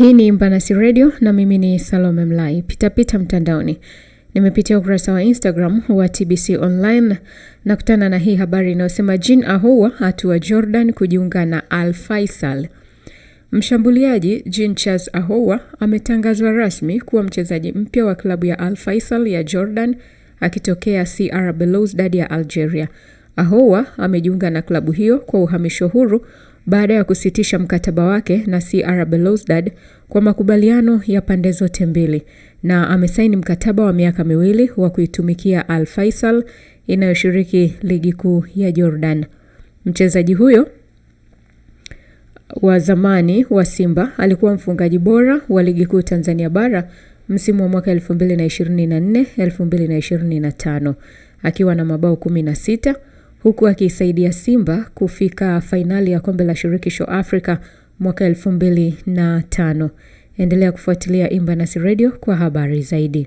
Hii ni Mbanasi Radio na mimi ni Salome Mlai. Pita mtandaoni. Nimepitia ukurasa wa Instagram wa TBC Online na kutana na hii habari inayosema Jean Ahoua hatua Jordan kujiunga na Al Faisal. Mshambuliaji Jean Charles Ahoua ametangazwa rasmi kuwa mchezaji mpya wa klabu ya Al Faisal ya Jordan akitokea CR Belouizdad ya Algeria. Ahoua amejiunga na klabu hiyo kwa uhamisho huru baada ya kusitisha mkataba wake na CR Belouizdad kwa makubaliano ya pande zote mbili, na amesaini mkataba wa miaka 2 wa kuitumikia Al Faisal inayoshiriki ligi kuu ya Jordan. Mchezaji huyo wa zamani wa Simba alikuwa mfungaji bora wa ligi kuu Tanzania bara msimu wa mwaka 2024-2025 akiwa na mabao 16 huku akisaidia Simba kufika fainali ya kombe la shirikisho Afrika mwaka 2005. Endelea kufuatilia Mbanasi Radio kwa habari zaidi.